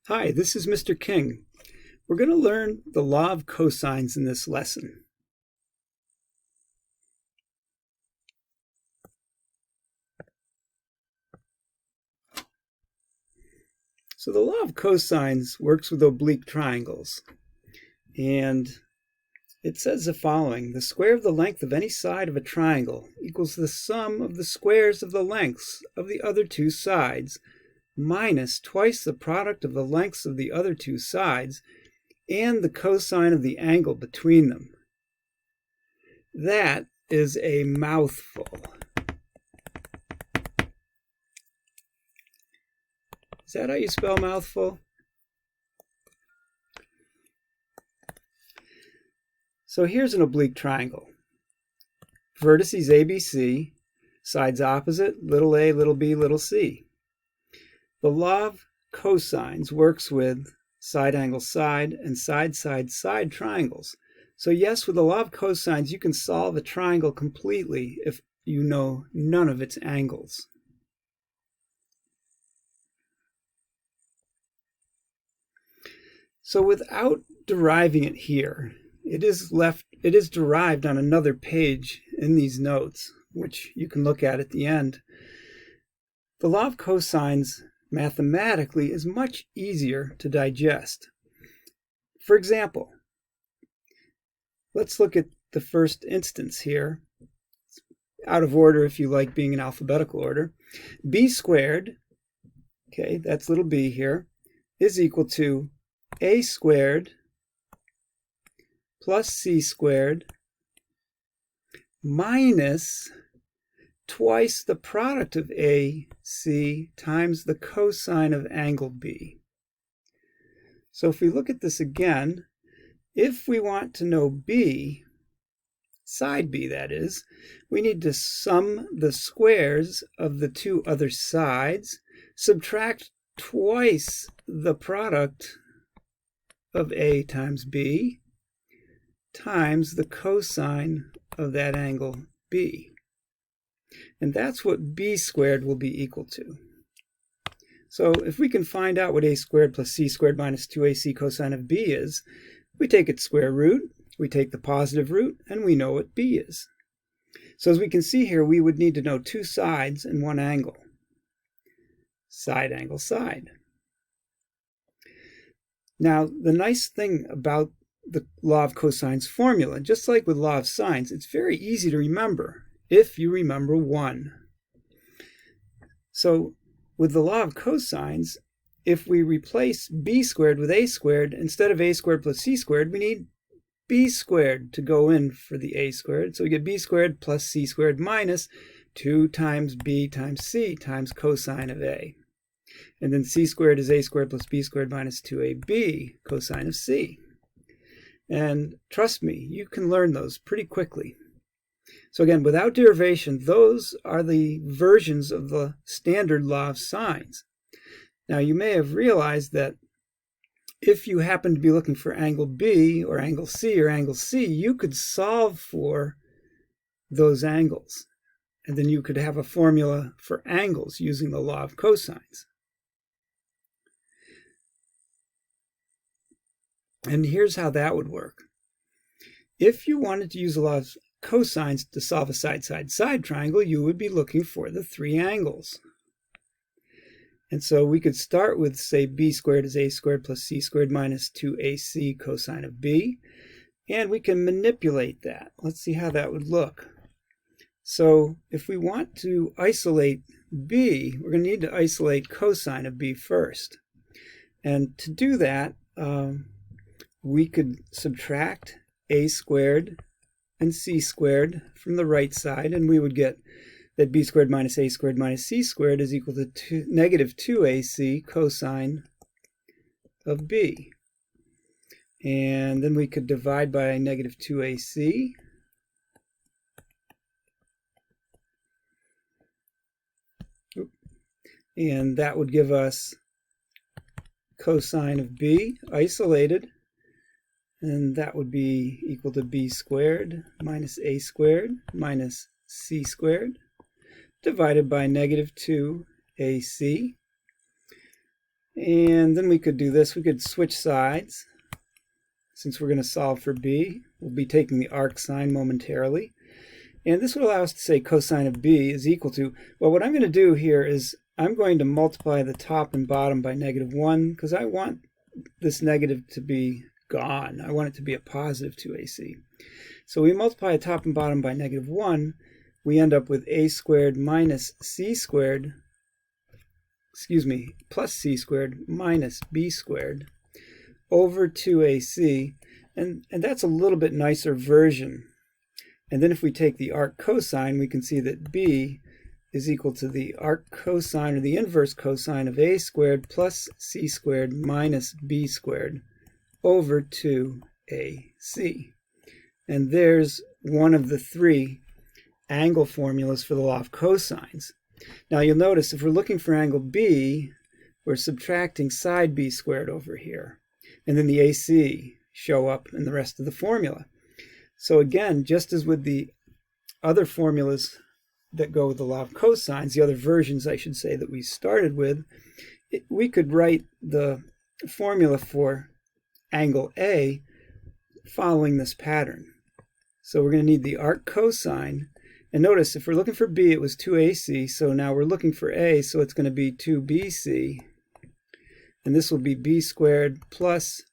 Hi, this is Mr. King. We're going to learn the law of cosines in this lesson. So the law of cosines works with oblique triangles, and it says the following: the square of the length of any side of a triangle equals the sum of the squares of the lengths of the other two sides minus twice the product of the lengths of the other two sides and the cosine of the angle between them. That is a mouthful. Is that how you spell mouthful? So here's an oblique triangle. Vertices ABC, sides opposite, little a, little b, little c. The law of cosines works with side angle side and side side side triangles. So yes, with the law of cosines, you can solve a triangle completely if you know none of its angles. So without deriving it here, it is derived on another page in these notes, which you can look at the end. The law of cosines mathematically is much easier to digest. For example, let's look at the first instance here, out of order if you like being in alphabetical order. B squared, okay, that's little b here, is equal to a squared plus c squared minus twice the product of AC times the cosine of angle B. So if we look at this again, if we want to know B, side B that is, we need to sum the squares of the two other sides, subtract twice the product of A times B times the cosine of that angle B. And that's what B squared will be equal to. So if we can find out what A squared plus C squared minus 2AC cosine of B is, we take its square root, we take the positive root, and we know what B is. So as we can see here, we would need to know two sides and one angle. Side angle side. Now, the nice thing about the law of cosines formula, just like with law of sines, it's very easy to remember if you remember one. So with the law of cosines, if we replace b squared with a squared, instead of a squared plus c squared, we need b squared to go in for the a squared. So we get b squared plus c squared minus 2 times b times c times cosine of a. And then c squared is a squared plus b squared minus 2ab cosine of c. And trust me, you can learn those pretty quickly. So again, without derivation, those are the versions of the standard law of sines. Now you may have realized that if you happen to be looking for angle B or angle C, you could solve for those angles. And then you could have a formula for angles using the law of cosines. And here's how that would work. If you wanted to use the law of cosines to solve a side-side-side triangle, you would be looking for the three angles. And so we could start with, say, b squared is a squared plus c squared minus 2ac cosine of b. And we can manipulate that. Let's see how that would look. So if we want to isolate b, we're going to need to isolate cosine of b first. And to do that, we could subtract a squared and c squared from the right side, and we would get that b squared minus a squared minus c squared is equal to negative 2ac cosine of b. And then we could divide by negative 2ac. And that would give us cosine of b isolated. And that would be equal to b squared minus a squared minus c squared divided by negative 2ac. And then we could do this. We could switch sides. Since we're going to solve for b, we'll be taking the arc sine momentarily. And this would allow us to say cosine of b is equal to, well, what I'm going to do here is I'm going to multiply the top and bottom by -1 because I want this negative to be gone. I want it to be a positive 2ac. So we multiply the top and bottom by -1. We end up with a squared minus c squared, plus c squared minus b squared over 2ac. And that's a little bit nicer version. And then if we take the arc cosine, we can see that b is equal to the arc cosine, or the inverse cosine, of a squared plus c squared minus b squared over 2ac. And there's one of the three angle formulas for the law of cosines. Now you'll notice if we're looking for angle b, we're subtracting side b squared over here. And then the ac show up in the rest of the formula. So again, just as with the other formulas that go with the law of cosines, the other versions, I should say, that we started with, we could write the formula for angle A following this pattern. So we're going to need the arc cosine. And notice, if we're looking for B, it was 2AC. So now we're looking for A, so it's going to be 2BC. And this will be B squared plus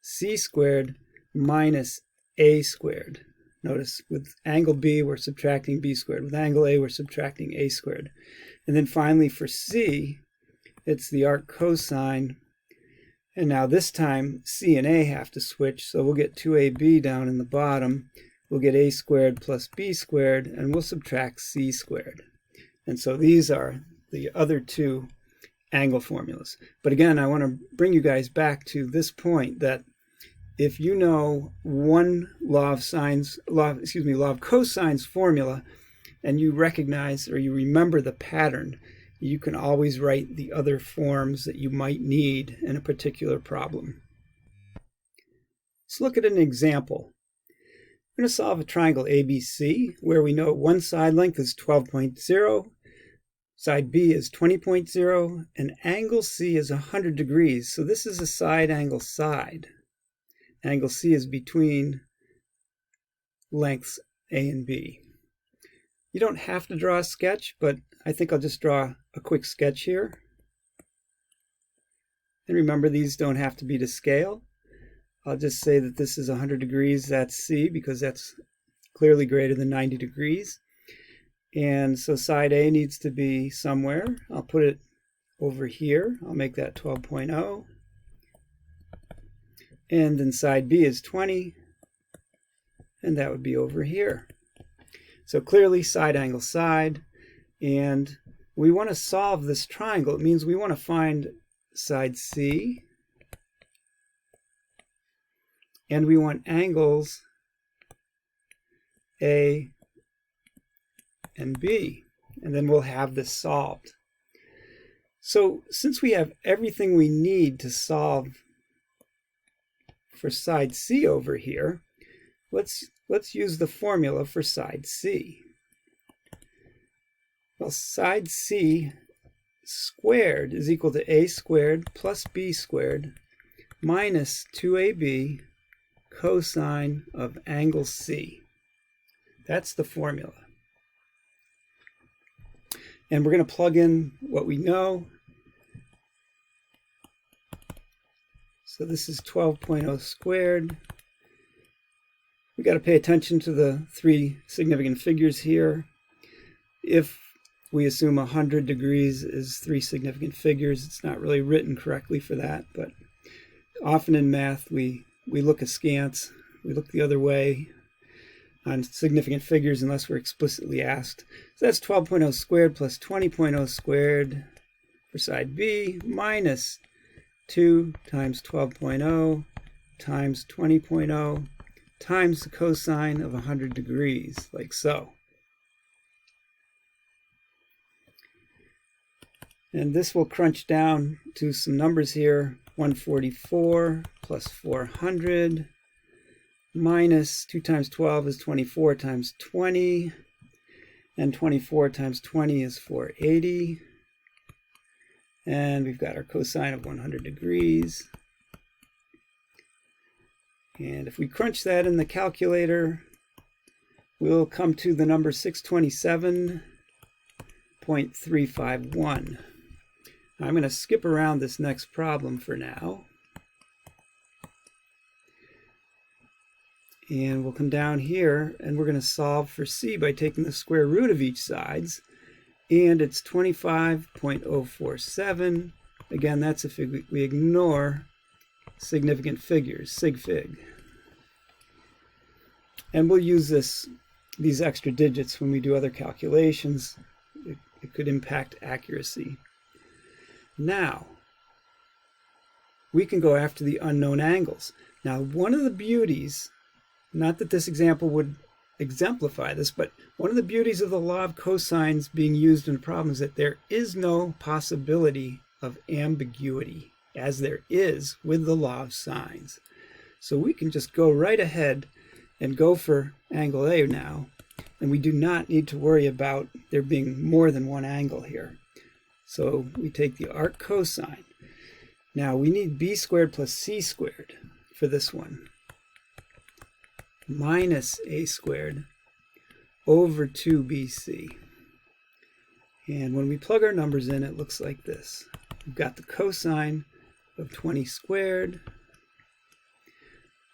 C squared minus A squared. Notice, with angle B, we're subtracting B squared. With angle A, we're subtracting A squared. And then finally for C, it's the arc cosine. And now this time, C and A have to switch, so we'll get 2AB down in the bottom. We'll get A squared plus B squared, and we'll subtract C squared. And so these are the other two angle formulas. But again, I want to bring you guys back to this point that if you know one law of cosines formula, and you recognize or you remember the pattern, you can always write the other forms that you might need in a particular problem. Let's look at an example. We're going to solve a triangle ABC where we know one side length is 12.0, side B is 20.0, and angle C is 100 degrees. So this is a side angle side. Angle C is between lengths A and B. You don't have to draw a sketch, but I think I'll just draw a quick sketch here. And remember, these don't have to be to scale. I'll just say that this is 100 degrees, that's C, because that's clearly greater than 90 degrees. And so side A needs to be somewhere. I'll put it over here. I'll make that 12.0. And then side B is 20, and that would be over here. So clearly side angle side, and we want to solve this triangle. It means we want to find side C, and we want angles A and B, and then we'll have this solved. So since we have everything we need to solve for side C over here, let's use the formula for side C. Well, side C squared is equal to A squared plus B squared minus 2AB cosine of angle C. That's the formula. And we're going to plug in what we know. So this is 12.0 squared. We've got to pay attention to the three significant figures here. If we assume 100 degrees is three significant figures, it's not really written correctly for that, but often in math we look askance, we look the other way on significant figures unless we're explicitly asked. So that's 12.0 squared plus 20.0 squared for side B minus 2 times 12.0 times 20.0 times the cosine of 100 degrees, like so. And this will crunch down to some numbers here. 144 plus 400 minus 2 times 12 is 24 times 20, and 24 times 20 is 480. And we've got our cosine of 100 degrees. And if we crunch that in the calculator, we'll come to the number 627.351. I'm going to skip around this next problem for now. And we'll come down here and we're going to solve for c by taking the square root of each sides. And it's 25.047. Again, that's if we ignore significant figures, sig fig. And we'll use these extra digits when we do other calculations. It could impact accuracy. Now, we can go after the unknown angles. Now, one of the beauties, not that this example would exemplify this, but one of the beauties of the law of cosines being used in a problem is that there is no possibility of ambiguity, as there is with the law of sines. So we can just go right ahead and go for angle A now, and we do not need to worry about there being more than one angle here. So we take the arc cosine. Now we need b squared plus c squared for this one, minus a squared over 2bc. And when we plug our numbers in, it looks like this. We've got the cosine of 20 squared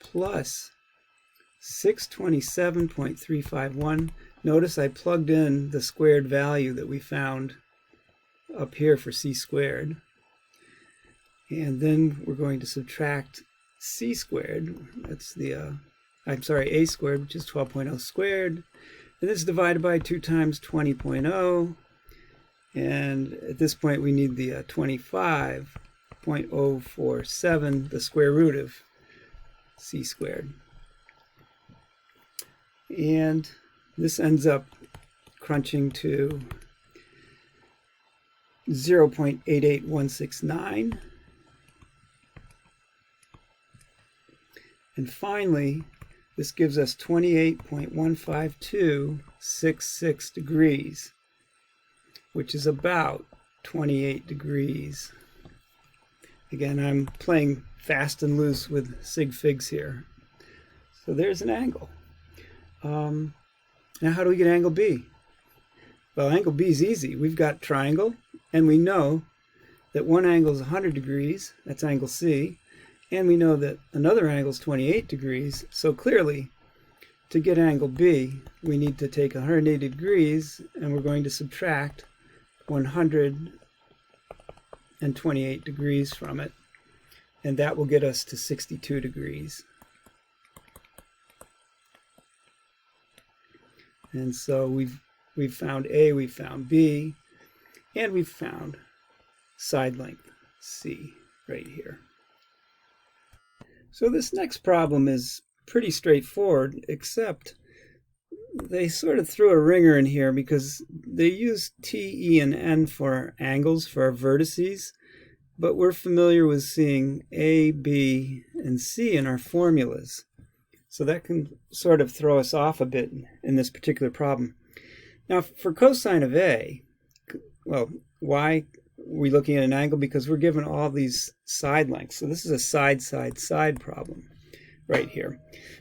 plus 627.351. Notice I plugged in the squared value that we found up here for c squared. And then we're going to subtract c squared. That's the, a squared, which is 12.0 squared. And this is divided by 2 times 20.0. And at this point, we need the 25.047, the square root of c squared. And this ends up crunching to 0.88169. And finally, this gives us 28.15266 degrees, which is about 28 degrees. Again, I'm playing fast and loose with sig figs here. So there's an angle. Now how do we get angle B? Well, angle B is easy. We've got triangle, and we know that one angle is 100 degrees. That's angle C. And we know that another angle is 28 degrees. So clearly, to get angle B, we need to take 180 degrees, and we're going to subtract 128 degrees from it. And that will get us to 62 degrees. And so we've found A, we've found B, and we've found side length C right here. So this next problem is pretty straightforward, except they sort of threw a ringer in here because they use T, E, and N for angles for our vertices, but we're familiar with seeing A, B, and C in our formulas. So that can sort of throw us off a bit in this particular problem. Now, for cosine of A, well, why are we looking at an angle? Because we're given all these side lengths. So this is a side, side, side problem right here.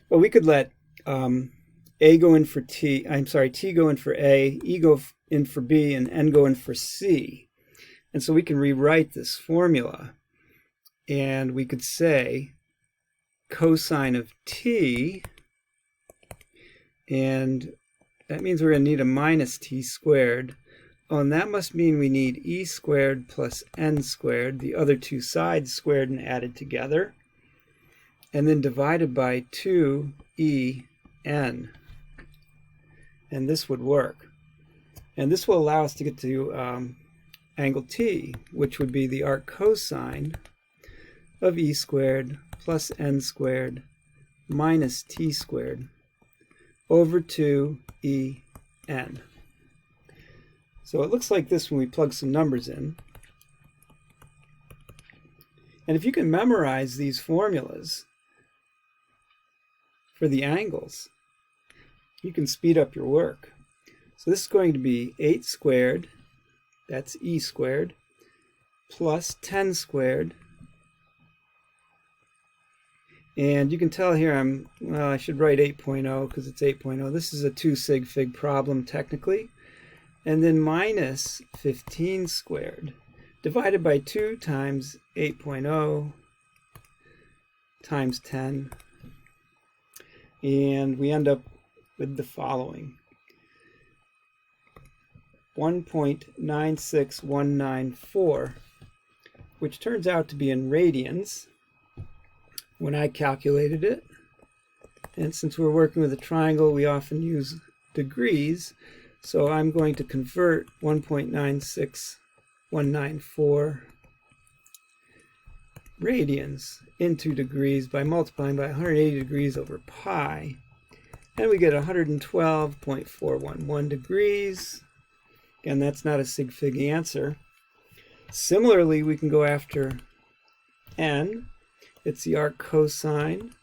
But we could let A go in for T, T go in for A, E go in for B, and N go in for C. And so we can rewrite this formula. And we could say cosine of T, and that means we're going to need a minus T squared. Oh, and that must mean we need E squared plus N squared, the other two sides squared and added together, and then divided by 2EN. And this would work. And this will allow us to get to angle T, which would be the arc cosine of E squared plus N squared minus T squared over 2EN. So it looks like this when we plug some numbers in. And if you can memorize these formulas for the angles, you can speed up your work. So this is going to be 8 squared, that's E squared, plus 10 squared. And you can tell here well, I should write 8.0 because it's 8.0. This is a 2 sig fig problem technically. And then minus 15 squared divided by 2 times 8.0 times 10. And we end up with the following. 1.96194, which turns out to be in radians when I calculated it. And since we're working with a triangle, we often use degrees. So I'm going to convert 1.96194 radians into degrees by multiplying by 180 degrees over pi. And we get 112.411 degrees. Again, that's not a sig fig answer. Similarly, we can go after n. It's the arc cosine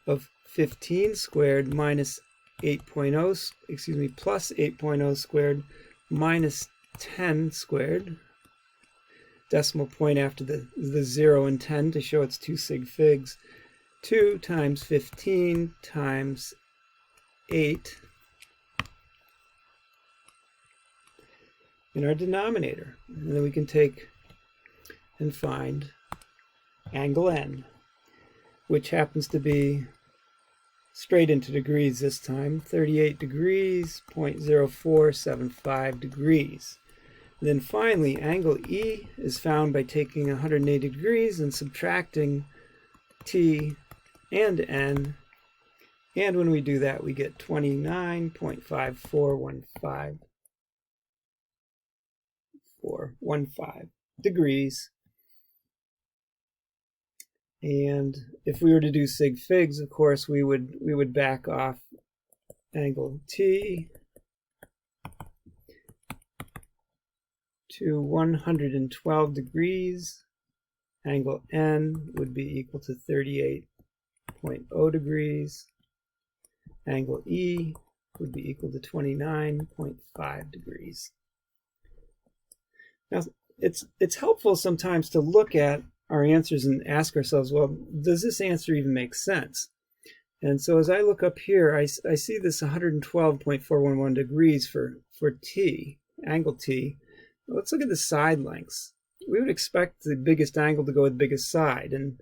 of 15 squared minus 8.0, plus 8.0 squared minus 10 squared. Decimal point after the 0 and 10 to show it's 2 sig figs. 2 times 15 times 8 in our denominator. And then we can take and find angle n, which happens to be straight into degrees this time, 38 degrees, 0.0475 degrees. And then finally, angle E is found by taking 180 degrees and subtracting T and N. And when we do that, we get 29.5415 degrees. And if we were to do sig figs, of course, we would back off angle T to 112 degrees. Angle N would be equal to 38.0 degrees. Angle E would be equal to 29.5 degrees. Now, it's helpful sometimes to look at our answers and ask ourselves, well, does this answer even make sense? And so as I look up here, I see this 112.411 degrees for T, angle T. Let's look at the side lengths. We would expect the biggest angle to go with the biggest side, and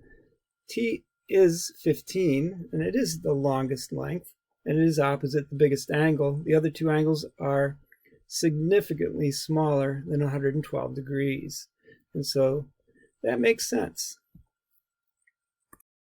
T is 15, and it is the longest length, and it is opposite the biggest angle. The other two angles are significantly smaller than 112 degrees, and so that makes sense.